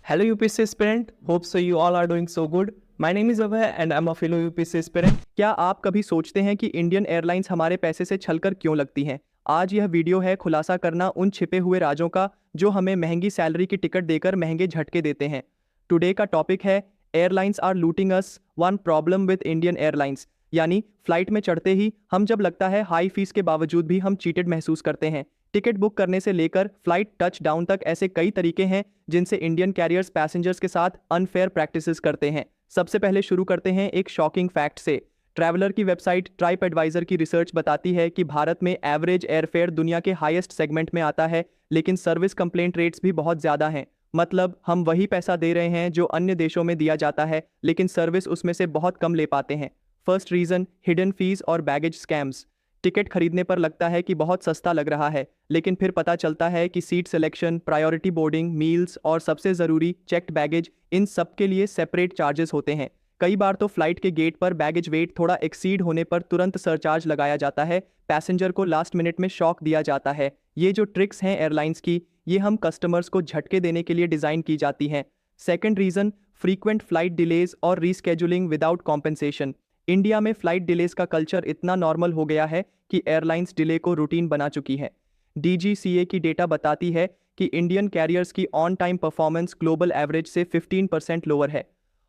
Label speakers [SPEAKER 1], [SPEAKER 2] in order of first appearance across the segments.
[SPEAKER 1] Hello UPSC aspirant, hope so you all are doing so good. My name is Abhay and I'm a fellow UPSC aspirant. क्या आप कभी सोचते हैं कि Indian airlines हमारे पैसे से छलकर क्यों लगती हैं? आज यह वीडियो है खुलासा करना उन छिपे हुए राजों का जो हमें महंगी सैलरी की टिकट देकर महंगे झटके देते हैं। टुडे का टॉपिक है airlines are looting us, one problem with Indian airlines. यानी फ्लाइट में चढ़ते ही हम जब लगता है हाई फीस के बावजूद भी हम चीटेड महसूस करते हैं। टिकट बुक करने से लेकर फ्लाइट टच डाउन तक ऐसे कई तरीके हैं जिनसे इंडियन कैरियर्स पैसेंजर्स के साथ अनफेयर प्रैक्टिसेस करते हैं। सबसे पहले शुरू करते हैं एक शॉकिंग फैक्ट से। ट्रैवलर की वेबसाइट ट्राइप एडवाइजर की रिसर्च बताती है कि भारत में एवरेज एयरफेयर दुनिया के हाईएस्ट सेगमेंट में आता है, लेकिन सर्विस कंप्लेंट रेट्स भी बहुत ज़्यादा हैं। मतलब हम वही पैसा दे रहे हैं जो अन्य देशों में दिया जाता है, लेकिन सर्विस उसमें से बहुत कम ले पाते हैं। फर्स्ट रीज़न, हिडन फीस और बैगेज स्कैम्स। टिकट खरीदने पर लगता है कि बहुत सस्ता लग रहा है, लेकिन फिर पता चलता है कि seat selection, priority boarding, meals और सबसे ज़रूरी चेक्ड बैगेज, इन सब के लिए सेपरेट चार्जेस होते हैं। कई बार तो फ्लाइट के गेट पर बैगेज वेट थोड़ा एक्सीड होने पर तुरंत सरचार्ज लगाया जाता है। पैसेंजर को लास्ट मिनट में शॉक दिया जाता है। ये जो ट्रिक्स हैं एयरलाइंस की, ये हम कस्टमर्स को झटके देने के लिए डिज़ाइन की जाती हैं। Second reason, frequent flight delays और रीस्केड्यूलिंग विदाउट कॉम्पेंसेशन। इंडिया में फ्लाइट डिलेज का कल्चर इतना नॉर्मल हो गया है कि एयरलाइंस डिले को रूटीन बना चुकी है। DGCA की डेटा बताती है कि इंडियन कैरियर्स की on time performance global average से 15% लोअर है।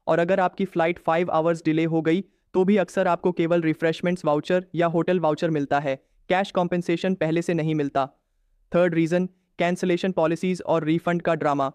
[SPEAKER 1] और अगर आपकी फ़्लाइट 5 आवर्स डिले हो गई तो भी अक्सर आपको केवल रिफ्रेशमेंट्स वाउचर या होटल वाउचर मिलता है, कैश कॉम्पेंसेशन पहले से नहीं मिलता। थर्ड रीज़न, कैंसलेशन पॉलिसीज़ और रिफंड का drama.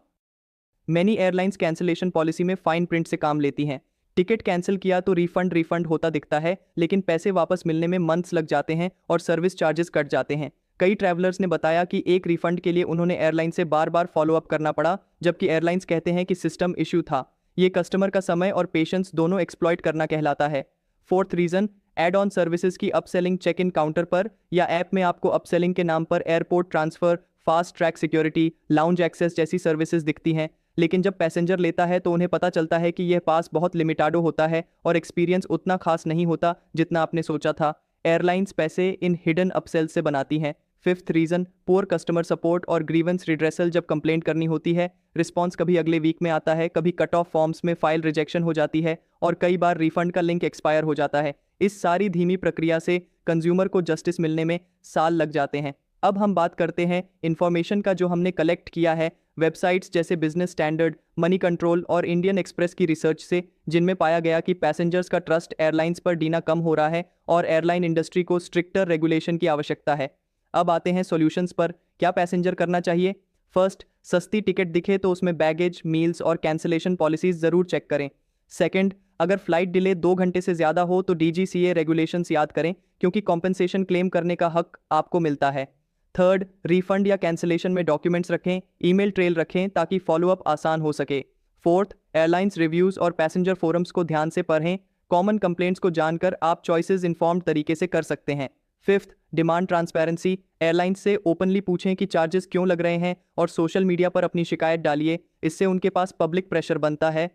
[SPEAKER 1] Many airlines cancellation policy में फाइन प्रिंट से काम लेती हैं। टिकट कैंसिल किया तो रिफंड होता दिखता है, लेकिन पैसे वापस मिलने में मंथ्स लग जाते हैं और सर्विस चार्जेस कट जाते हैं। कई ट्रैवलर्स ने बताया कि एक रिफंड के लिए उन्होंने एयरलाइन से बार बार फॉलो अप करना पड़ा, जबकि एयरलाइंस कहते हैं कि सिस्टम इशू था। ये कस्टमर का समय और पेशेंस दोनों एक्सप्लॉइट करना कहलाता है। Fourth reason, add on services की अपसेलिंग। चेक इन काउंटर पर या ऐप में आपको अपसेलिंग के नाम पर airport transfer, fast track security, lounge access जैसी सर्विसेज दिखती हैं, लेकिन जब पैसेंजर लेता है तो उन्हें पता चलता है कि यह पास बहुत लिमिटाडो होता है और एक्सपीरियंस उतना खास नहीं होता जितना आपने सोचा था। एयरलाइंस पैसे इन हिडन अपसेल से बनाती हैं। Fifth reason, poor customer support और ग्रीवेंस रिड्रेसल। जब कंप्लेंट करनी होती है, रिस्पॉन्स कभी अगले वीक में आता है, कभी कट ऑफ फॉर्म्स में फाइल रिजेक्शन हो जाती है और कई बार रिफंड का लिंक एक्सपायर हो जाता है। इस सारी धीमी प्रक्रिया से कंज्यूमर को जस्टिस मिलने में साल लग जाते हैं। अब हम बात करते हैं इन्फॉर्मेशन का जो हमने कलेक्ट किया है वेबसाइट्स जैसे बिजनेस स्टैंडर्ड, मनी कंट्रोल और इंडियन एक्सप्रेस की रिसर्च से, जिनमें पाया गया कि पैसेंजर्स का ट्रस्ट एयरलाइंस पर डीना कम हो रहा है और एयरलाइन इंडस्ट्री को स्ट्रिक्टर रेगुलेशन की आवश्यकता है। अब आते हैं सॉल्यूशंस पर। क्या पैसेंजर करना चाहिए? फर्स्ट, सस्ती टिकट दिखे तो उसमें बैगेज, मील्स और कैंसिलेशन पॉलिसीज ज़रूर चेक करें। सेकंड, अगर फ्लाइट डिले 2 घंटे से ज़्यादा हो तो DGCA रेगुलेशंस याद करें, क्योंकि कॉम्पेंसेशन क्लेम करने का हक आपको मिलता है। थर्ड, रिफंड या कैंसिलेशन में डॉक्यूमेंट्स रखें, ईमेल ट्रेल रखें ताकि फॉलोअप आसान हो सके। फोर्थ, एयरलाइंस रिव्यूज़ और पैसेंजर फोरम्स को ध्यान से पढ़ें। कॉमन कंप्लेंट्स को जानकर आप चॉइसेस इन्फॉर्म्ड तरीके से कर सकते हैं। Fifth, demand transparency. एयरलाइंस से ओपनली पूछें कि चार्जेस क्यों लग रहे हैं और सोशल मीडिया पर अपनी शिकायत डालिए, इससे उनके पास पब्लिक प्रेशर बनता है।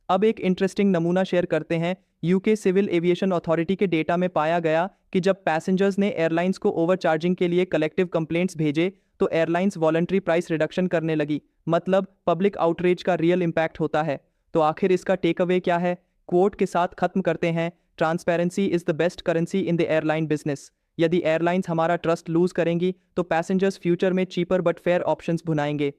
[SPEAKER 1] अब एक इंटरेस्टिंग नमूना शेयर करते हैं। यूके सिविल एविएशन अथॉरिटी के डेटा में पाया गया कि जब पैसेंजर्स ने एयरलाइंस को ओवरचार्जिंग के लिए कलेक्टिव कंप्लेंट्स भेजे तो एयरलाइंस वॉलंटरी प्राइस रिडक्शन करने लगी। मतलब पब्लिक आउटरीच का रियल इम्पैक्ट होता है। तो आखिर इसका टेक अवे क्या है? कोट के साथ खत्म करते हैं, transparency is the best currency in the airline business. यदि एयरलाइंस हमारा ट्रस्ट लूज करेंगी तो पैसेंजर्स फ्यूचर में चीपर बट फेयर ऑप्शंस भुनाएंगे।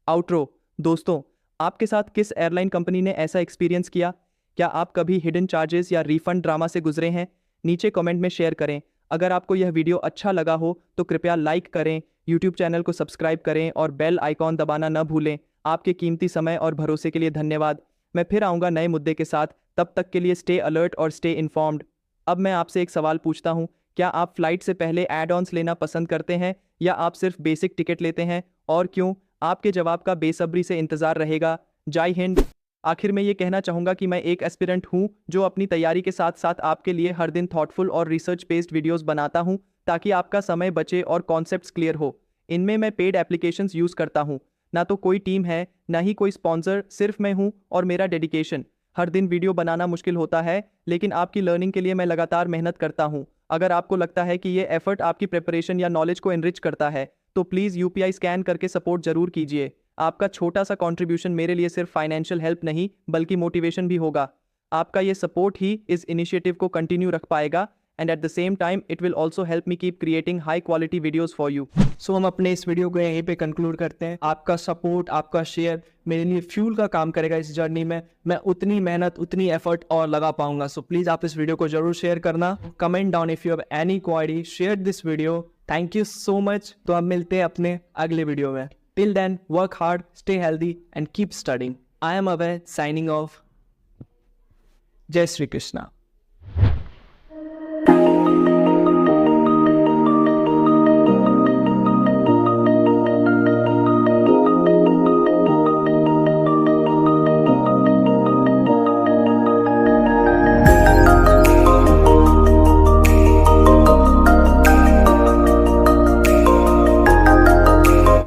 [SPEAKER 1] आउट्रो। दोस्तों, आपके साथ किस एयरलाइन कंपनी ने ऐसा एक्सपीरियंस किया? क्या आप कभी हिडन चार्जेस या रिफंड ड्रामा से गुजरे हैं? नीचे कमेंट में शेयर करें। अगर आपको यह वीडियो अच्छा लगा हो तो कृपया लाइक करें, यूट्यूब चैनल को सब्सक्राइब करें और बेल आइकॉन दबाना न भूलें। आपके कीमती समय और भरोसे के लिए धन्यवाद। मैं फिर आऊँगा नए मुद्दे के साथ, तब तक के लिए स्टे अलर्ट और स्टे इन्फॉर्म्ड। अब मैं आपसे एक सवाल पूछता हूँ, क्या आप फ्लाइट से पहले एड ऑन्स लेना पसंद करते हैं या आप सिर्फ बेसिक टिकट लेते हैं, और क्यों? आपके जवाब का बेसब्री से इंतज़ार रहेगा। जय हिंद। आखिर में ये कहना चाहूँगा कि मैं एक एस्पिरेंट हूँ जो अपनी तैयारी के साथ साथ आपके लिए हर दिन थॉटफुल और रिसर्च बेस्ड वीडियोस बनाता हूँ ताकि आपका समय बचे और कॉन्सेप्ट्स क्लियर हो। इनमें मैं पेड एप्लीकेशंस यूज़ करता हूँ, ना तो कोई टीम है ना ही कोई स्पॉन्सर, सिर्फ मैं हूँ और मेरा डेडिकेशन। हर दिन वीडियो बनाना मुश्किल होता है, लेकिन आपकी लर्निंग के लिए मैं लगातार मेहनत करता हूँ। अगर आपको लगता है कि ये एफर्ट आपकी प्रिपरेशन या नॉलेज को एनरिच करता है तो प्लीज़ UPI स्कैन करके सपोर्ट जरूर कीजिए। आपका छोटा सा कंट्रीब्यूशन मेरे लिए सिर्फ फाइनेंशियल हेल्प नहीं बल्कि मोटिवेशन भी होगा। आपका ये सपोर्ट ही इस इनिशिएटिव को कंटिन्यू रख पाएगा and at the same time it will also help me keep creating high quality videos for you. So हम अपने इस वीडियो को यहीं पे कंक्लूड करते हैं। आपका सपोर्ट, आपका शेयर मेरे लिए फ्यूल का काम करेगा इस जर्नी में। मैं उतनी मेहनत, उतनी एफर्ट और लगा पाऊंगा। सो प्लीज़ आप इस वीडियो को जरूर शेयर करना। Comment down if you have any query, share this video. Thank you so much. तो अब मिलते हैं अपने अगले वीडियो में। Till then work hard, stay healthy and keep studying. I am Abhay, signing off. जय श्री कृष्णा।